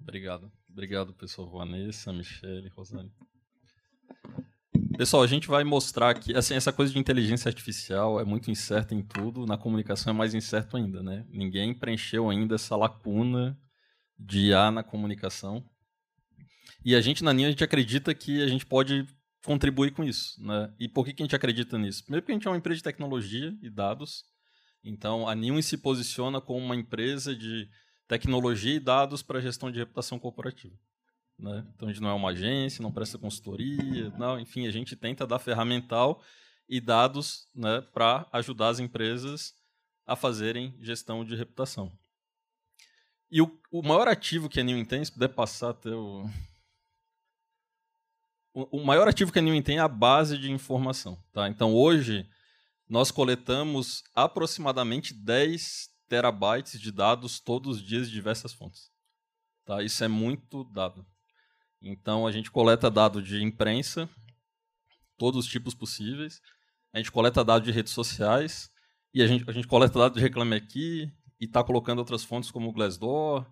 Obrigado. Obrigado, pessoal. Vanessa, Michele, Rosane. Pessoal, a gente vai mostrar aqui, assim, essa coisa de inteligência artificial é muito incerta em tudo, na comunicação é mais incerto ainda, né? Ninguém preencheu ainda essa lacuna de IA na comunicação. E a gente, na NIO, a gente acredita que a gente pode contribuir com isso, né? E por que a gente acredita nisso? Primeiro porque a gente é uma empresa de tecnologia e dados, então a NIO se posiciona como uma empresa de tecnologia e dados para gestão de reputação corporativa. Né? Então, a gente não é uma agência, não presta consultoria, não, enfim, a gente tenta dar ferramental e dados, né, para ajudar as empresas a fazerem gestão de reputação. E o maior ativo que a NIO tem, se puder passar até o maior ativo que a NIO tem é a base de informação. Tá? Então, hoje, nós coletamos aproximadamente 10 terabytes de dados todos os dias de diversas fontes. Tá? Isso é muito dado. Então, a gente coleta dado de imprensa, todos os tipos possíveis. A gente coleta dado de redes sociais. E a gente coleta dado de Reclame Aqui e está colocando outras fontes como o Glassdoor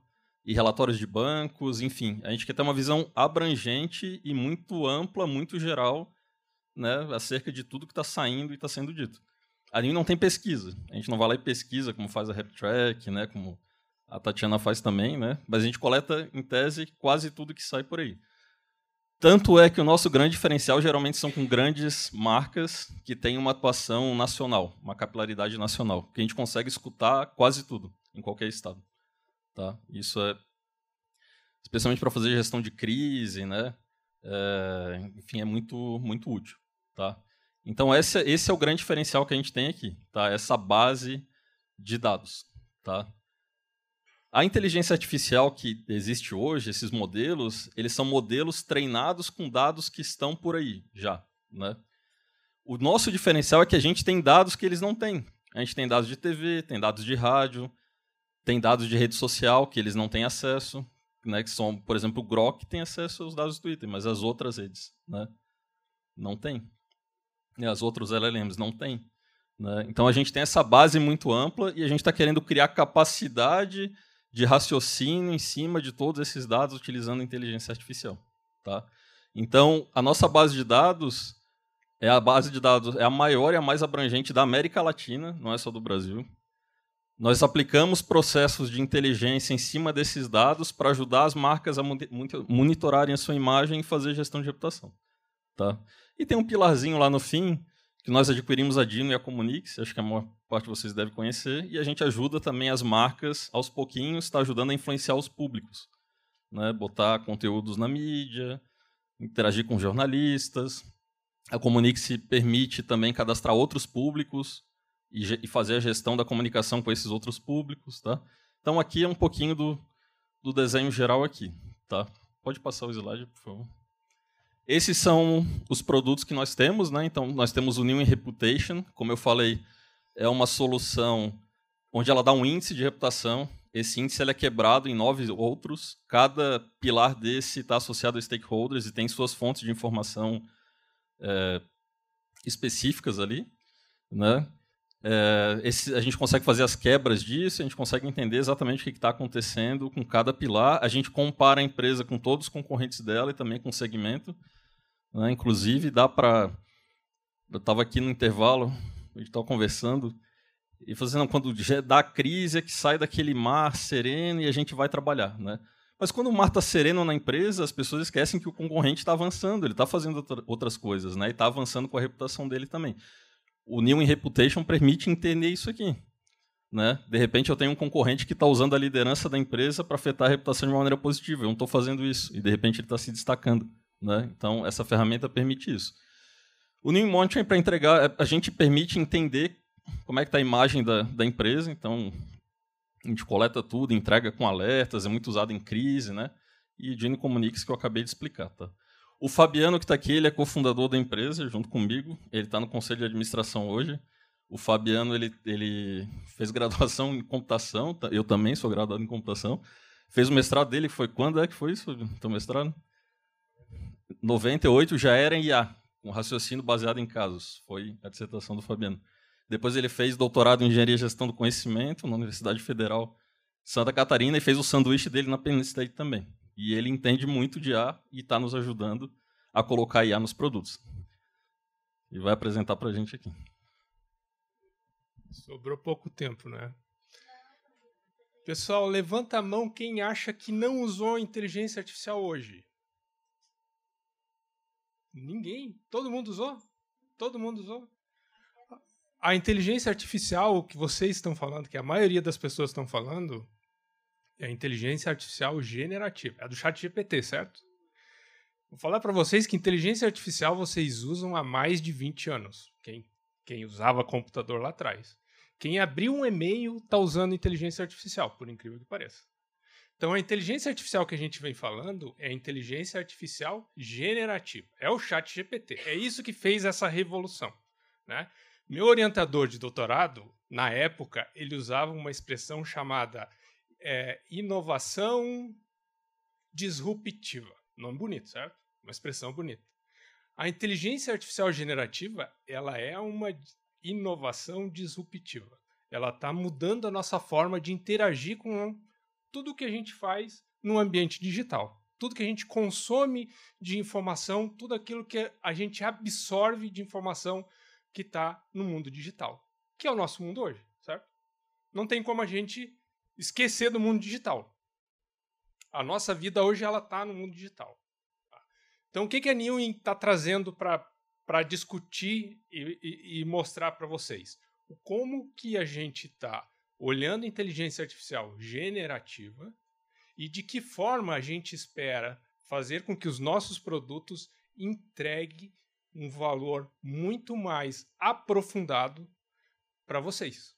e relatórios de bancos. Enfim, a gente quer ter uma visão abrangente e muito ampla, muito geral, né, acerca de tudo que está saindo e está sendo dito. A NIO não tem pesquisa. A gente não vai lá e pesquisa como faz a RepTrack, né, como a Tatiana faz também, né? Mas a gente coleta, em tese, quase tudo que sai por aí. Tanto é que o nosso grande diferencial geralmente são com grandes marcas que têm uma atuação nacional, uma capilaridade nacional, que a gente consegue escutar quase tudo, em qualquer estado. Tá? Isso é especialmente para fazer gestão de crise, né? Enfim, é muito, muito útil. Tá? Então, esse é o grande diferencial que a gente tem aqui, tá? Essa base de dados. Tá? A inteligência artificial que existe hoje, esses modelos, eles são modelos treinados com dados que estão por aí já. Né? O nosso diferencial é que a gente tem dados que eles não têm. A gente tem dados de TV, tem dados de rádio, tem dados de rede social que eles não têm acesso, né? Que são, por exemplo, o Grok tem acesso aos dados do Twitter, mas as outras redes, né, não tem. E as outras LLMs não têm. Né? Então a gente tem essa base muito ampla e a gente está querendo criar capacidade de raciocínio em cima de todos esses dados utilizando a inteligência artificial. Tá? Então, a nossa base de dados é a maior e a mais abrangente da América Latina, não é só do Brasil. Nós aplicamos processos de inteligência em cima desses dados para ajudar as marcas a monitorarem a sua imagem e fazer gestão de reputação. Tá? E tem um pilarzinho lá no fim, que nós adquirimos a Dino e a Comunix, acho que a maior parte de vocês deve conhecer, e a gente ajuda também as marcas, aos pouquinhos, está ajudando a influenciar os públicos. Né? Botar conteúdos na mídia, interagir com jornalistas. A Comunix permite também cadastrar outros públicos e fazer a gestão da comunicação com esses outros públicos. Tá? Então, aqui é um pouquinho do desenho geral aqui. Tá? Pode passar o slide, por favor. Esses são os produtos que nós temos, né? Então, nós temos o New in Reputation, como eu falei, é uma solução onde ela dá um índice de reputação. Esse índice ele é quebrado em 9 outros. Cada pilar desse está associado a stakeholders e tem suas fontes de informação específicas ali. Né? A gente consegue fazer as quebras disso, a gente consegue entender exatamente o que está acontecendo com cada pilar. A gente compara a empresa com todos os concorrentes dela e também com o segmento. Né? Inclusive, dá para... Eu estava aqui no intervalo, a gente estava conversando, e fazendo quando dá crise é que sai daquele mar sereno e a gente vai trabalhar. Né? Mas quando o mar está sereno na empresa, as pessoas esquecem que o concorrente está avançando, ele está fazendo outras coisas, né? E está avançando com a reputação dele também. O New in Reputation permite entender isso aqui. Né? De repente, eu tenho um concorrente que está usando a liderança da empresa para afetar a reputação de uma maneira positiva. Eu não estou fazendo isso. E, de repente, ele está se destacando. Né? Então, essa ferramenta permite isso. O New Monitoring, para entregar, a gente permite entender como é que está a imagem da empresa. Então, a gente coleta tudo, entrega com alertas, é muito usado em crise. Né? E o Dino Comunix, que eu acabei de explicar. Tá? O Fabiano, que está aqui, ele é cofundador da empresa, junto comigo. Ele está no conselho de administração hoje. O Fabiano ele fez graduação em computação, eu também sou graduado em computação. Fez o mestrado dele, foi quando é que foi isso, teu mestrado? 98, já era em IA, com raciocínio baseado em casos. Foi a dissertação do Fabiano. Depois ele fez doutorado em Engenharia e Gestão do Conhecimento na Universidade Federal de Santa Catarina e fez o sanduíche dele na Penn State também. E ele entende muito de IA e está nos ajudando a colocar IA nos produtos. E vai apresentar para a gente aqui. Sobrou pouco tempo, né? Pessoal, levanta a mão quem acha que não usou inteligência artificial hoje. Ninguém. Todo mundo usou? Todo mundo usou? A inteligência artificial que vocês estão falando, que a maioria das pessoas estão falando, é a inteligência artificial generativa. É a do ChatGPT, certo? Vou falar para vocês que inteligência artificial vocês usam há mais de 20 anos. Quem usava computador lá atrás. Quem abriu um e-mail está usando inteligência artificial, por incrível que pareça. Então, a inteligência artificial que a gente vem falando é a inteligência artificial generativa. É o ChatGPT. É isso que fez essa revolução, né? Meu orientador de doutorado, na época, ele usava uma expressão chamada inovação disruptiva. Nome bonito, certo? Uma expressão bonita. A inteligência artificial generativa, ela é uma inovação disruptiva. Ela está mudando a nossa forma de interagir com tudo que a gente faz no ambiente digital. Tudo que a gente consome de informação, tudo aquilo que a gente absorve de informação que está no mundo digital, que é o nosso mundo hoje, certo? Não tem como a gente esquecer do mundo digital. A nossa vida hoje ela está no mundo digital. Então, o que a Newin está trazendo para discutir e mostrar para vocês? Como que a gente está olhando a inteligência artificial generativa e de que forma a gente espera fazer com que os nossos produtos entreguem um valor muito mais aprofundado para vocês.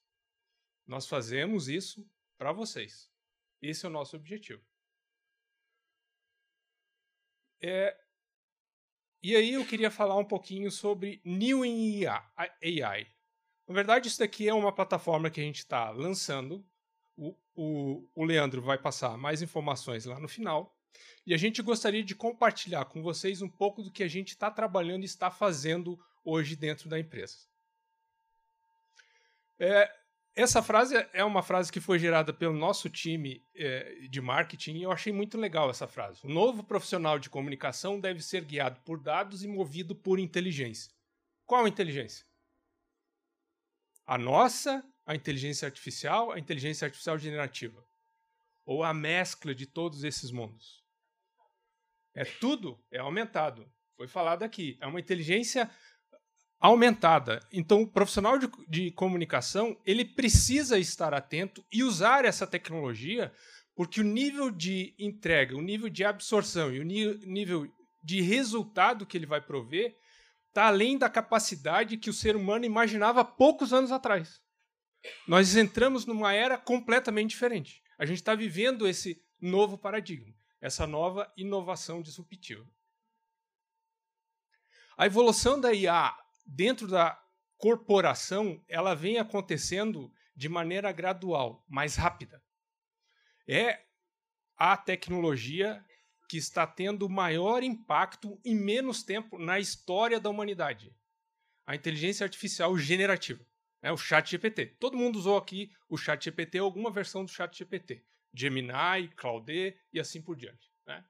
Nós fazemos isso para vocês. Esse é o nosso objetivo. E aí eu queria falar um pouquinho sobre Newin AI. Na verdade, isso daqui é uma plataforma que a gente está lançando. O Leandro vai passar mais informações lá no final. E a gente gostaria de compartilhar com vocês um pouco do que a gente está trabalhando e está fazendo hoje dentro da empresa. Essa frase é uma frase que foi gerada pelo nosso time de marketing e eu achei muito legal essa frase. O novo profissional de comunicação deve ser guiado por dados e movido por inteligência. Qual inteligência? A nossa, a inteligência artificial generativa. Ou a mescla de todos esses mundos. Tudo é aumentado. Foi falado aqui. É uma inteligência aumentada. Então, o profissional de comunicação ele precisa estar atento e usar essa tecnologia, porque o nível de entrega, o nível de absorção e o nível de resultado que ele vai prover está além da capacidade que o ser humano imaginava poucos anos atrás. Nós entramos numa era completamente diferente. A gente está vivendo esse novo paradigma, essa nova inovação disruptiva. A evolução da IA dentro da corporação, ela vem acontecendo de maneira gradual, mais rápida. É a tecnologia que está tendo maior impacto em menos tempo na história da humanidade. A inteligência artificial generativa, o ChatGPT. Todo mundo usou aqui o ChatGPT ou alguma versão do ChatGPT. Gemini, Claude e assim por diante, né?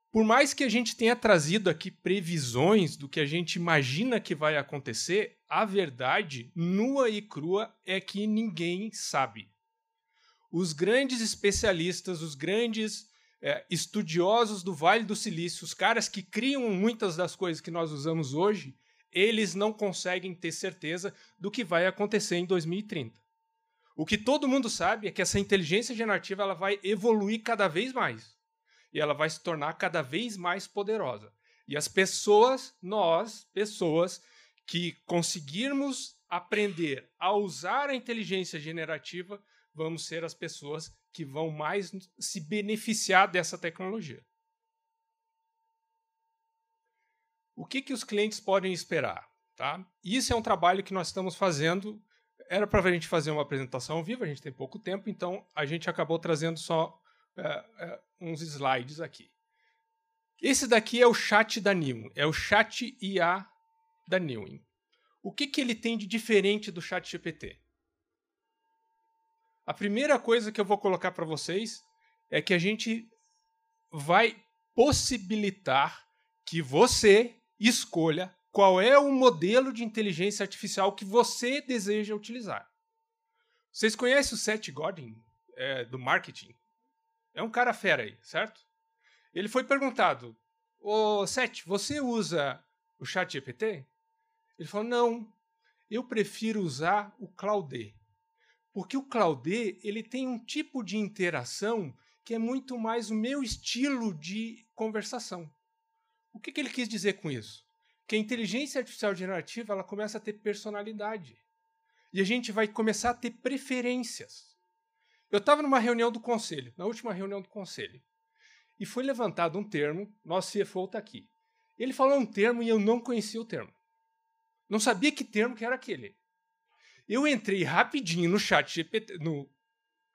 Por mais que a gente tenha trazido aqui previsões do que a gente imagina que vai acontecer, a verdade nua e crua é que ninguém sabe. Os grandes especialistas, os grandes estudiosos do Vale do Silício, os caras que criam muitas das coisas que nós usamos hoje, eles não conseguem ter certeza do que vai acontecer em 2030. O que todo mundo sabe é que essa inteligência generativa ela vai evoluir cada vez mais. E ela vai se tornar cada vez mais poderosa. E as pessoas, pessoas que conseguirmos aprender a usar a inteligência generativa, vamos ser as pessoas que vão mais se beneficiar dessa tecnologia. O que os clientes podem esperar? Tá? Isso é um trabalho que nós estamos fazendo. Era para a gente fazer uma apresentação ao vivo, a gente tem pouco tempo, então a gente acabou trazendo só uns slides aqui. Esse daqui é o chat da Newin, é o chat IA da Newin. O que ele tem de diferente do chat GPT? A primeira coisa que eu vou colocar para vocês é que a gente vai possibilitar que você escolha qual é o modelo de inteligência artificial que você deseja utilizar. Vocês conhecem o Seth Godin, do marketing? É um cara fera aí, certo? Ele foi perguntado, Seth, você usa o ChatGPT? Ele falou, não, eu prefiro usar o Claude. Porque o Claude ele tem um tipo de interação que é muito mais o meu estilo de conversação. O que ele quis dizer com isso? Que a inteligência artificial generativa ela começa a ter personalidade. E a gente vai começar a ter preferências. Eu estava numa reunião do conselho, na última reunião do conselho, e foi levantado um termo, nosso CFO está aqui. Ele falou um termo e eu não conhecia o termo. Não sabia que termo que era aquele. Eu entrei rapidinho no ChatGPT, no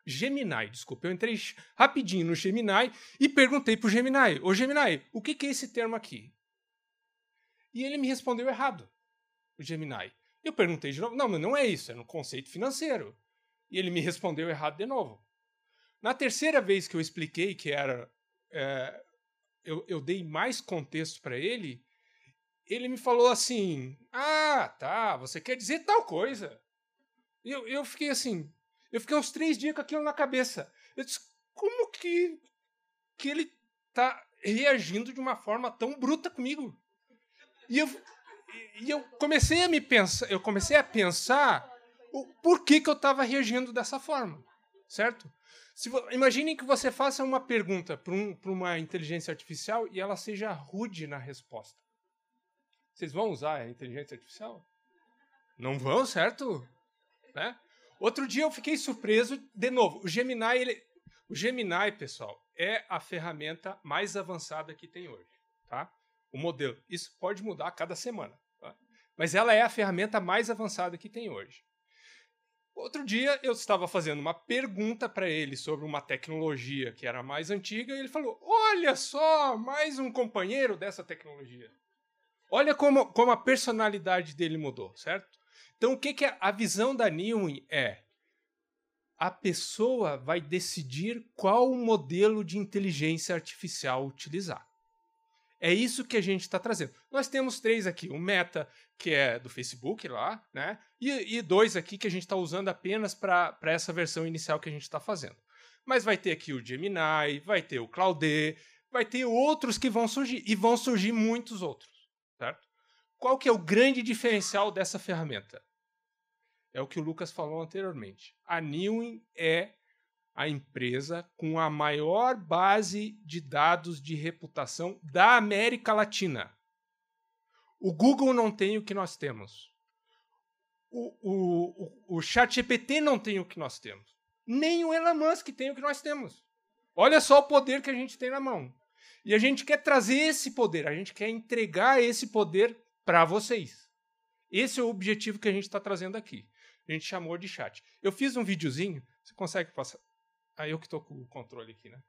Gemini, desculpa, eu entrei rapidinho no Gemini e perguntei para o Gemini, Gemini, o que é esse termo aqui? E ele me respondeu errado, o Gemini. Eu perguntei de novo, não, mas não é isso, é no conceito financeiro. E ele me respondeu errado de novo. Na terceira vez que eu expliquei que era... eu dei mais contexto para ele, ele me falou assim, tá, você quer dizer tal coisa. Eu fiquei assim, eu fiquei uns 3 dias com aquilo na cabeça. Eu disse, como que ele tá reagindo de uma forma tão bruta comigo? E eu comecei a pensar o porquê que eu estava reagindo dessa forma, certo? Imaginem que você faça uma pergunta para uma inteligência artificial e ela seja rude na resposta. Vocês vão usar a inteligência artificial? Não vão, certo? Né? Outro dia eu fiquei surpreso, de novo, o Gemini, pessoal, é a ferramenta mais avançada que tem hoje, tá? O modelo. Isso pode mudar a cada semana, tá? Mas ela é a ferramenta mais avançada que tem hoje. Outro dia eu estava fazendo uma pergunta para ele sobre uma tecnologia que era mais antiga e ele falou, olha só, mais um companheiro dessa tecnologia. Olha como a personalidade dele mudou, certo? Então, o que a visão da Newman é? A pessoa vai decidir qual modelo de inteligência artificial utilizar. É isso que a gente está trazendo. Nós temos 3 aqui. O Meta, que é do Facebook lá, né? E 2 aqui que a gente está usando apenas para essa versão inicial que a gente está fazendo. Mas vai ter aqui o Gemini, vai ter o Claude, vai ter outros que vão surgir. E vão surgir muitos outros. Certo? Qual que é o grande diferencial dessa ferramenta? É o que o Lucas falou anteriormente. A Newman é a empresa com a maior base de dados de reputação da América Latina. O Google não tem o que nós temos. O ChatGPT não tem o que nós temos. Nem o Elon Musk tem o que nós temos. Olha só o poder que a gente tem na mão. E a gente quer trazer esse poder, a gente quer entregar esse poder para vocês. Esse é o objetivo que a gente está trazendo aqui. A gente chamou de chat. Eu fiz um videozinho, você consegue passar? Eu que estou com o controle aqui, né?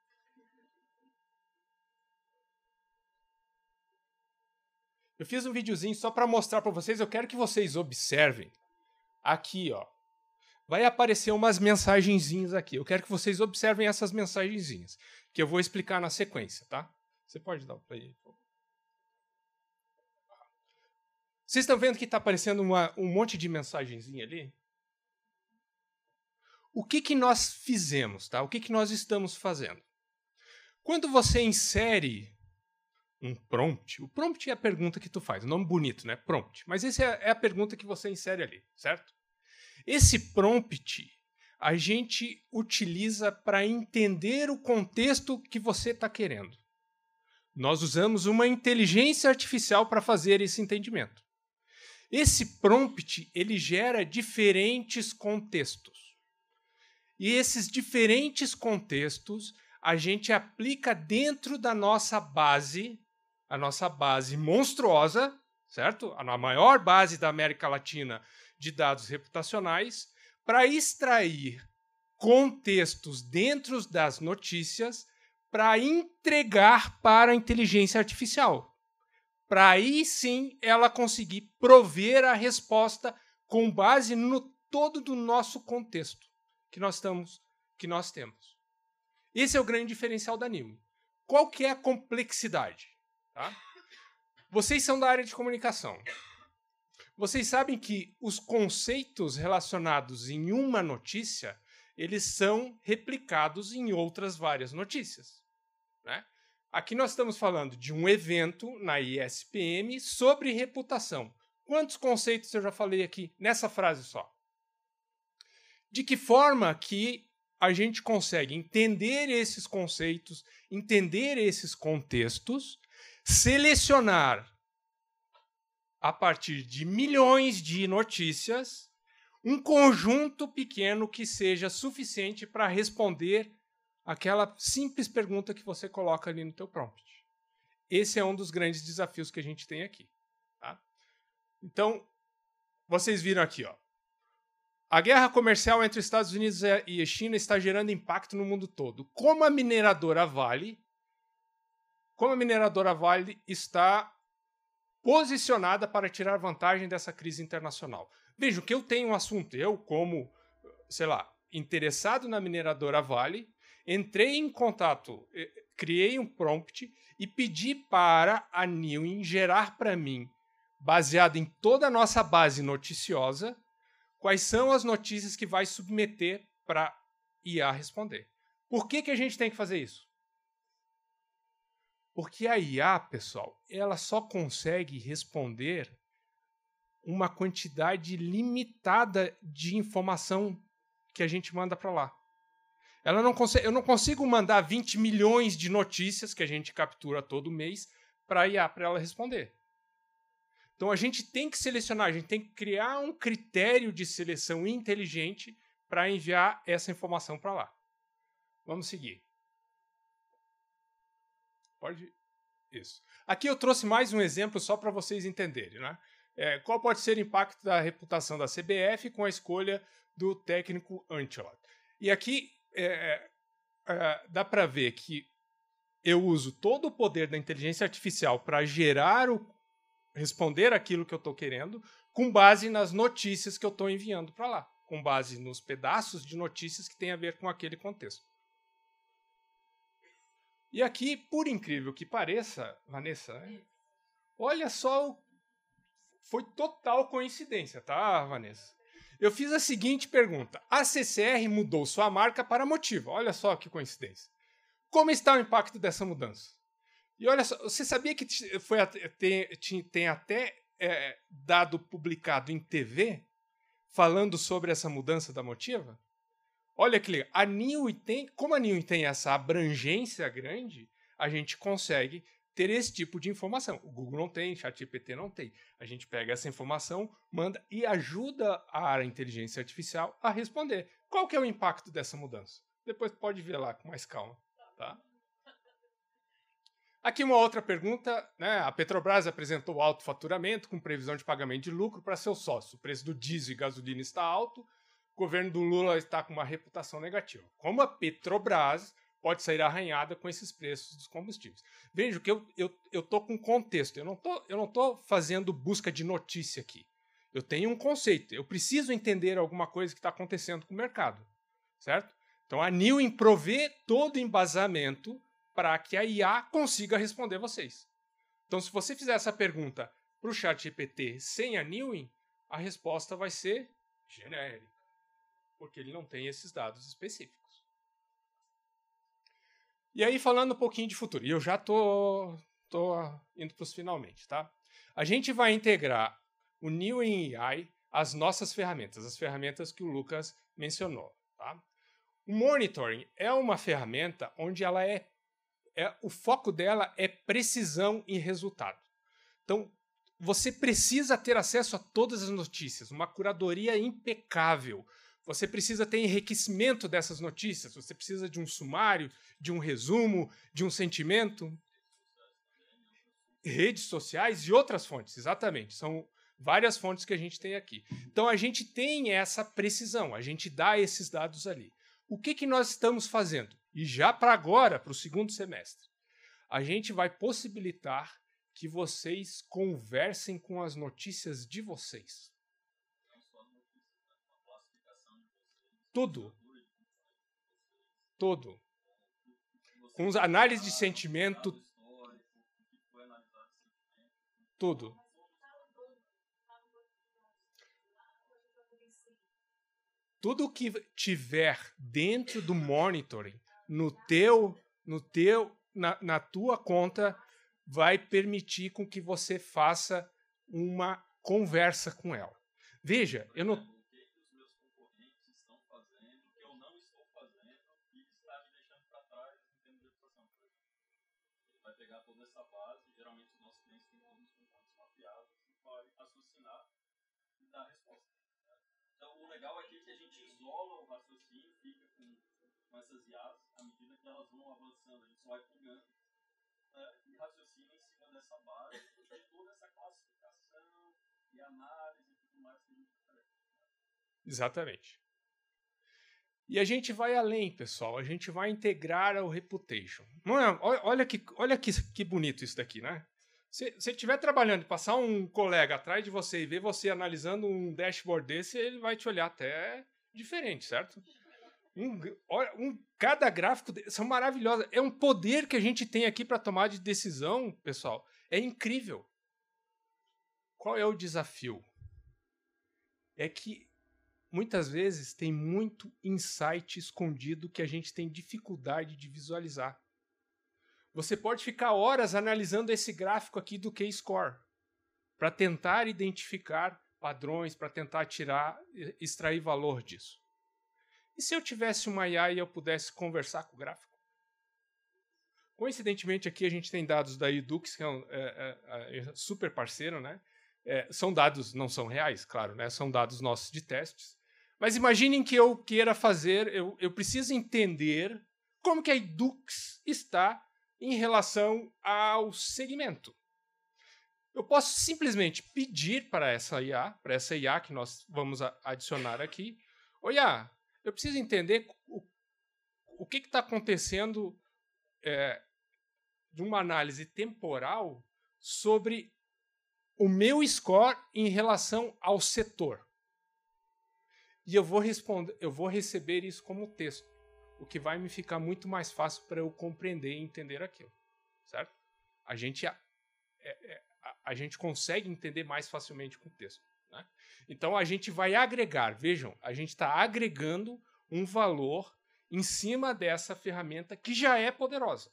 Eu fiz um videozinho só para mostrar para vocês, eu quero que vocês observem. Aqui, ó. Vai aparecer umas mensagenzinhas aqui. Eu quero que vocês observem essas mensagenzinhas, que eu vou explicar na sequência, tá? Você pode dar para ele. Vocês estão vendo que está aparecendo um monte de mensagenzinha ali? O que nós fizemos, tá? O que nós estamos fazendo? Quando você insere um prompt, o prompt é a pergunta que tu faz, o nome bonito, né? Prompt. Mas essa é a pergunta que você insere ali, certo? Esse prompt a gente utiliza para entender o contexto que você está querendo. Nós usamos uma inteligência artificial para fazer esse entendimento. Esse prompt ele gera diferentes contextos. E esses diferentes contextos a gente aplica dentro da nossa base, a nossa base monstruosa, certo? A maior base da América Latina de dados reputacionais, para extrair contextos dentro das notícias para entregar para a inteligência artificial. Para aí sim ela conseguir prover a resposta com base no todo do nosso contexto que nós temos. Esse é o grande diferencial da Newman. qual que é a complexidade? Tá? Vocês são da área de comunicação. Vocês sabem que os conceitos relacionados em uma notícia, eles são replicados em outras várias notícias. Né? Aqui nós estamos falando de um evento na ISPM sobre reputação. Quantos conceitos eu já falei aqui nessa frase só? De que forma que a gente consegue entender esses conceitos, entender esses contextos, selecionar a partir de milhões de notícias um conjunto pequeno que seja suficiente para responder aquela simples pergunta que você coloca ali no teu prompt. Esse é um dos grandes desafios que a gente tem aqui. Tá? Então, vocês viram aqui, ó. A guerra comercial entre Estados Unidos e a China está gerando impacto no mundo todo. Como a mineradora Vale está posicionada para tirar vantagem dessa crise internacional? Vejam que eu tenho um assunto, eu como, sei lá, interessado na mineradora Vale, entrei em contato, criei um prompt e pedi para a Newin gerar para mim, baseado em toda a nossa base noticiosa, quais são as notícias que vai submeter para IA responder. Por que a gente tem que fazer isso? Porque a IA, pessoal, ela só consegue responder uma quantidade limitada de informação que a gente manda para lá. Eu não consigo mandar 20 milhões de notícias que a gente captura todo mês para a IA, para ela responder. Então a gente tem que selecionar, a gente tem que criar um critério de seleção inteligente para enviar essa informação para lá. Vamos seguir. Pode? Isso. Aqui eu trouxe mais um exemplo só para vocês entenderem, né? Qual pode ser o impacto da reputação da CBF com a escolha do técnico Ancelotti? E aqui dá para ver que eu uso todo o poder da inteligência artificial para responder aquilo que eu estou querendo, com base nas notícias que eu estou enviando para lá, com base nos pedaços de notícias que tem a ver com aquele contexto. E aqui, por incrível que pareça, Vanessa, olha só, foi total coincidência, tá, Vanessa? Eu fiz a seguinte pergunta: a CCR mudou sua marca para Motiva. Olha só que coincidência. Como está o impacto dessa mudança? E olha só, você sabia que tem até dado publicado em TV falando sobre essa mudança da Motiva? Olha que legal. Como a Newin tem essa abrangência grande, a gente consegue ter esse tipo de informação. O Google não tem, o ChatGPT não tem. A gente pega essa informação, manda e ajuda a inteligência artificial a responder. Qual que é o impacto dessa mudança? Depois pode ver lá com mais calma. Tá? Aqui uma outra pergunta, né? A Petrobras apresentou alto faturamento com previsão de pagamento de lucro para seus sócios. O preço do diesel e gasolina está alto. O governo do Lula está com uma reputação negativa. Como a Petrobras pode sair arranhada com esses preços dos combustíveis? Veja que eu estou com contexto. Eu não tô fazendo busca de notícia aqui. Eu tenho um conceito. Eu preciso entender alguma coisa que está acontecendo com o mercado. Certo? Então a Newin provê todo o embasamento para que a IA consiga responder vocês. Então, se você fizer essa pergunta para o ChatGPT sem a Newin, a resposta vai ser genérica, porque ele não tem esses dados específicos. E aí, falando um pouquinho de futuro, e eu já tô indo para os finalmente, tá? A gente vai integrar o Newin AI às nossas ferramentas, as ferramentas que o Lucas mencionou, tá? O monitoring é uma ferramenta onde ela o foco dela é precisão e resultado. Então, você precisa ter acesso a todas as notícias, uma curadoria impecável. Você precisa ter enriquecimento dessas notícias, você precisa de um sumário, de um resumo, de um sentimento. Redes sociais e outras fontes, exatamente. São várias fontes que a gente tem aqui. Então, a gente tem essa precisão, a gente dá esses dados ali. O que nós estamos fazendo? E já para agora, para o segundo semestre, a gente vai possibilitar que vocês conversem com as notícias de vocês. Tudo. com análise de sentimento, tudo. Tudo que tiver dentro do monitoring, na tua conta, vai permitir com que você faça uma conversa com ela. Veja, eu não... O que os meus concorrentes estão fazendo, o que eu não estou fazendo, e está me deixando para trás em termos de reputação, por exemplo. Ele vai pegar toda essa base, geralmente os nossos clientes têm todos os componentes mapeados, e vai raciocinar e dar a resposta. Né? Então, o legal aqui é que a gente isola o raciocínio, fica com essas IAs, à medida que elas vão avançando, a gente só vai pulgando, né? E raciocina em cima dessa base, de toda essa classificação e análise e tudo mais que a gente faz. Exatamente. E a gente vai além, pessoal. A gente vai integrar ao Reputation. Olha que bonito isso daqui, né? Se você estiver trabalhando e passar um colega atrás de você e ver você analisando um dashboard desse, ele vai te olhar até diferente, certo? Cada gráfico são maravilhosos. É um poder que a gente tem aqui para tomar de decisão, pessoal. É incrível. Qual é o desafio? É que muitas vezes tem muito insight escondido que a gente tem dificuldade de visualizar. Você pode ficar horas analisando esse gráfico aqui do K-Score para tentar identificar padrões, para tentar extrair valor disso. E se eu tivesse uma IA e eu pudesse conversar com o gráfico? Coincidentemente, aqui a gente tem dados da Edux, que é super parceiro, né? São dados, não são reais, claro, né? São dados nossos de testes. Mas imaginem que eu queira fazer, eu preciso entender como que a Edux está em relação ao segmento. Eu posso simplesmente pedir para essa IA que nós vamos adicionar aqui, IA, eu preciso entender o que está acontecendo de uma análise temporal sobre o meu score em relação ao setor. E eu vou receber isso como texto, o que vai me ficar muito mais fácil para eu compreender e entender aquilo, certo? A gente consegue entender mais facilmente com o texto, né? Então a gente vai agregar, vejam, a gente está agregando um valor em cima dessa ferramenta que já é poderosa,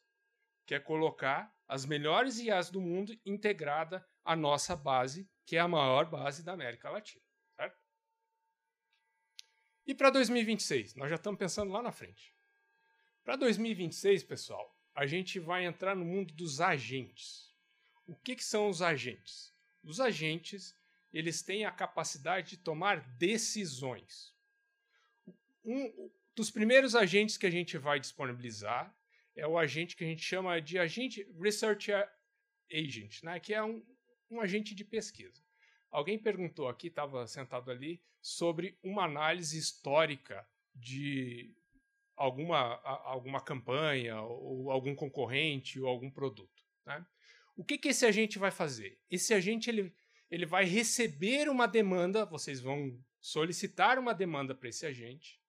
que é colocar as melhores IAs do mundo integrada à nossa base, que é a maior base da América Latina, certo? E para 2026? Nós já estamos pensando lá na frente. Para 2026, pessoal, a gente vai entrar no mundo dos agentes. O que são os agentes? Os agentes, eles têm a capacidade de tomar decisões. Um dos primeiros agentes que a gente vai disponibilizar é o agente que a gente chama de agente Research Agent, né? Que é um agente de pesquisa. Alguém perguntou aqui, estava sentado ali, sobre uma análise histórica de alguma campanha, ou algum concorrente, ou algum produto, né? O que esse agente vai fazer? Esse agente ele vai receber uma demanda, vocês vão solicitar uma demanda para esse agente.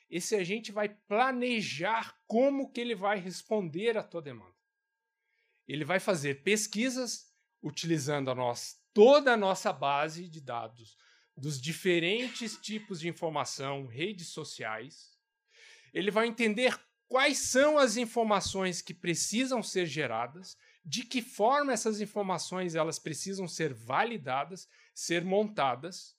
Esse agente vai planejar como que ele vai responder à tua demanda. Ele vai fazer pesquisas utilizando toda a nossa base de dados dos diferentes tipos de informação, redes sociais. Ele vai entender quais são as informações que precisam ser geradas, de que forma essas informações elas precisam ser validadas, ser montadas,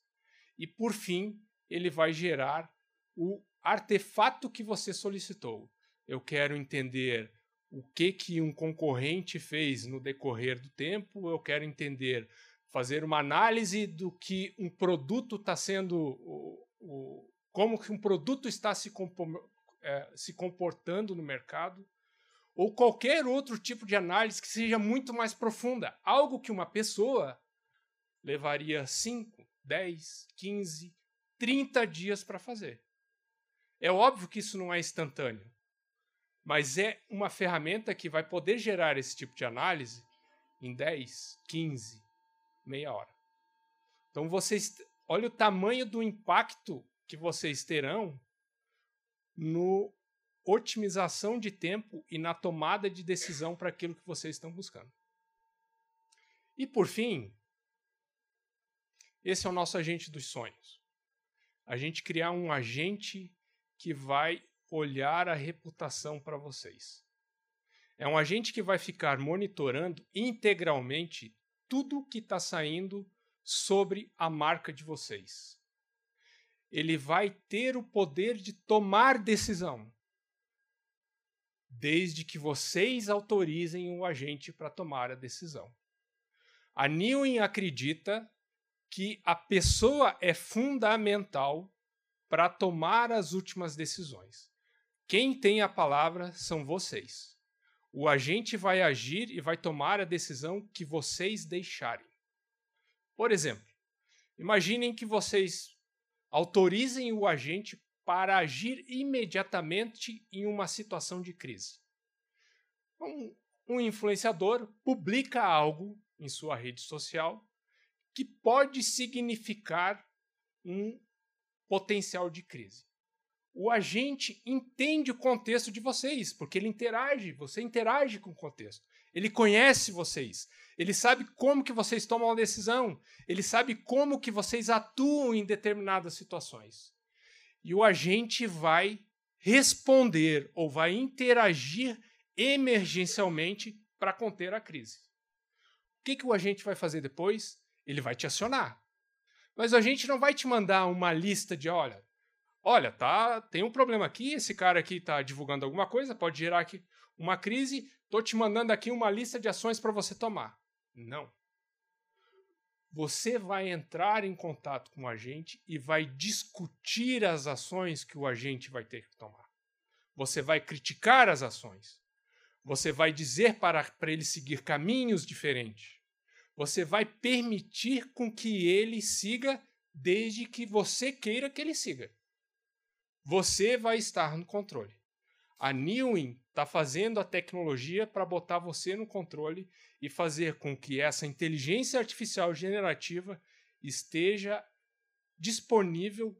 e, por fim, ele vai gerar o artefato que você solicitou. Eu quero entender o que um concorrente fez no decorrer do tempo, eu quero entender, fazer uma análise do que um produto está sendo, como que um produto está se comportando no mercado, ou qualquer outro tipo de análise que seja muito mais profunda, algo que uma pessoa levaria 5, 10, 15, 30 dias para fazer. É óbvio que isso não é instantâneo, mas é uma ferramenta que vai poder gerar esse tipo de análise em 10, 15, meia hora. Então olha o tamanho do impacto que vocês terão no otimização de tempo e na tomada de decisão para aquilo que vocês estão buscando. E, por fim, esse é o nosso agente dos sonhos. A gente criar um agente que vai olhar a reputação para vocês. É um agente que vai ficar monitorando integralmente tudo que está saindo sobre a marca de vocês. Ele vai ter o poder de tomar decisão, desde que vocês autorizem o agente para tomar a decisão. A Newin acredita que a pessoa é fundamental para tomar as últimas decisões. Quem tem a palavra são vocês. O agente vai agir e vai tomar a decisão que vocês deixarem. Por exemplo, imaginem que vocês autorizem o agente para agir imediatamente em uma situação de crise. Um influenciador publica algo em sua rede social que pode significar um potencial de crise. O agente entende o contexto de vocês, porque ele interage, você interage com o contexto. Ele conhece vocês, ele sabe como que vocês tomam a decisão, ele sabe como que vocês atuam em determinadas situações. E o agente vai responder ou vai interagir emergencialmente para conter a crise. O que o agente vai fazer depois? Ele vai te acionar. Mas o agente não vai te mandar uma lista de, olha, tem um problema aqui, esse cara aqui está divulgando alguma coisa, pode gerar aqui uma crise, estou te mandando aqui uma lista de ações para você tomar. Não. Você vai entrar em contato com o agente e vai discutir as ações que o agente vai ter que tomar. Você vai criticar as ações. Você vai dizer para ele seguir caminhos diferentes. Você vai permitir com que ele siga desde que você queira que ele siga. Você vai estar no controle. A Newin está fazendo a tecnologia para botar você no controle e fazer com que essa inteligência artificial generativa esteja disponível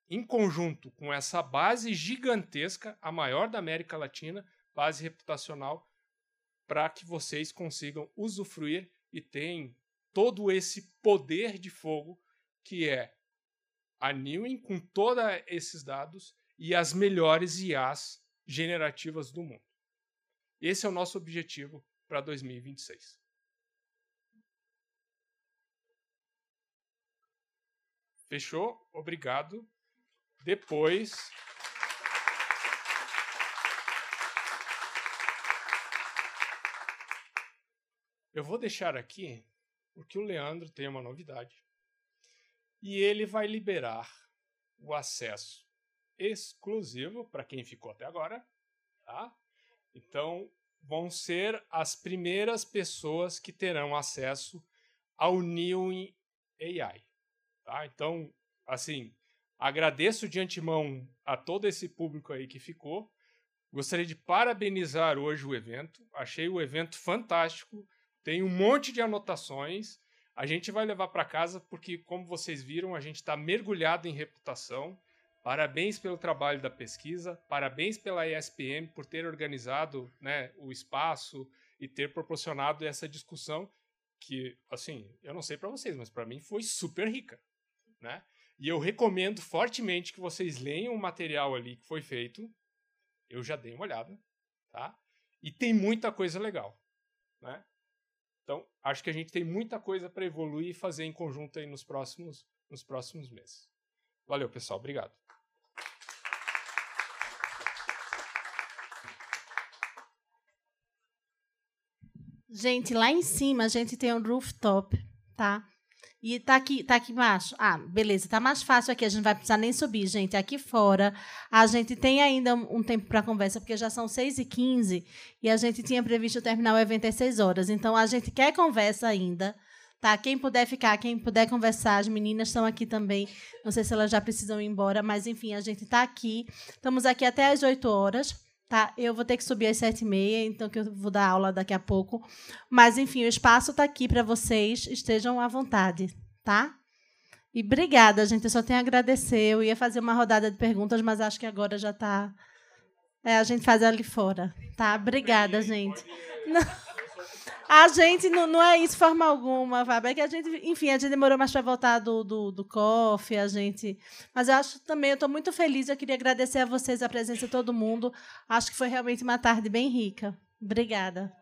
em conjunto com essa base gigantesca, a maior da América Latina, base reputacional, para que vocês consigam usufruir e tenham todo esse poder de fogo que é a Newin com todos esses dados e as melhores IAs generativas do mundo. Esse é o nosso objetivo para 2026. Fechou? Obrigado. Depois... eu vou deixar aqui porque o Leandro tem uma novidade. E ele vai liberar o acesso exclusivo para quem ficou até agora. Tá? Então, vão ser as primeiras pessoas que terão acesso ao Newin AI. Tá? Então, assim, agradeço de antemão a todo esse público aí que ficou. Gostaria de parabenizar hoje o evento. Achei o evento fantástico. Tem um monte de anotações. A gente vai levar para casa porque, como vocês viram, a gente está mergulhado em reputação. Parabéns pelo trabalho da pesquisa. Parabéns pela ESPM por ter organizado, né, o espaço e ter proporcionado essa discussão que, assim, eu não sei para vocês, mas para mim foi super rica, né? E eu recomendo fortemente que vocês leiam o material ali que foi feito. Eu já dei uma olhada, tá? E tem muita coisa legal, né? Então, acho que a gente tem muita coisa para evoluir e fazer em conjunto aí nos próximos meses. Valeu, pessoal. Obrigado. Gente, lá em cima a gente tem um rooftop, tá? E tá aqui embaixo. Ah, beleza, tá mais fácil aqui, a gente não vai precisar nem subir, gente. Aqui fora, a gente tem ainda um tempo para conversa, porque já são 6h15 e a gente tinha previsto terminar o evento às 6 horas. Então, a gente quer conversa ainda, tá? Quem puder ficar, quem puder conversar, as meninas estão aqui também. Não sei se elas já precisam ir embora, mas, enfim, a gente tá aqui. Estamos aqui até às 8 horas. Tá, eu vou ter que subir às 7h30, então que eu vou dar aula daqui a pouco. Mas, enfim, o espaço está aqui para vocês. Estejam à vontade, tá? E obrigada, gente. Eu só tenho a agradecer. Eu ia fazer uma rodada de perguntas, mas acho que agora já está A gente faz ali fora, tá? Obrigada, gente. Não, a gente não é isso de forma alguma, Fábio. É que a gente, enfim, a gente demorou mais para voltar do coffee, a gente. Mas eu acho também, eu estou muito feliz. Eu queria agradecer a vocês a presença de todo mundo. Acho que foi realmente uma tarde bem rica. Obrigada.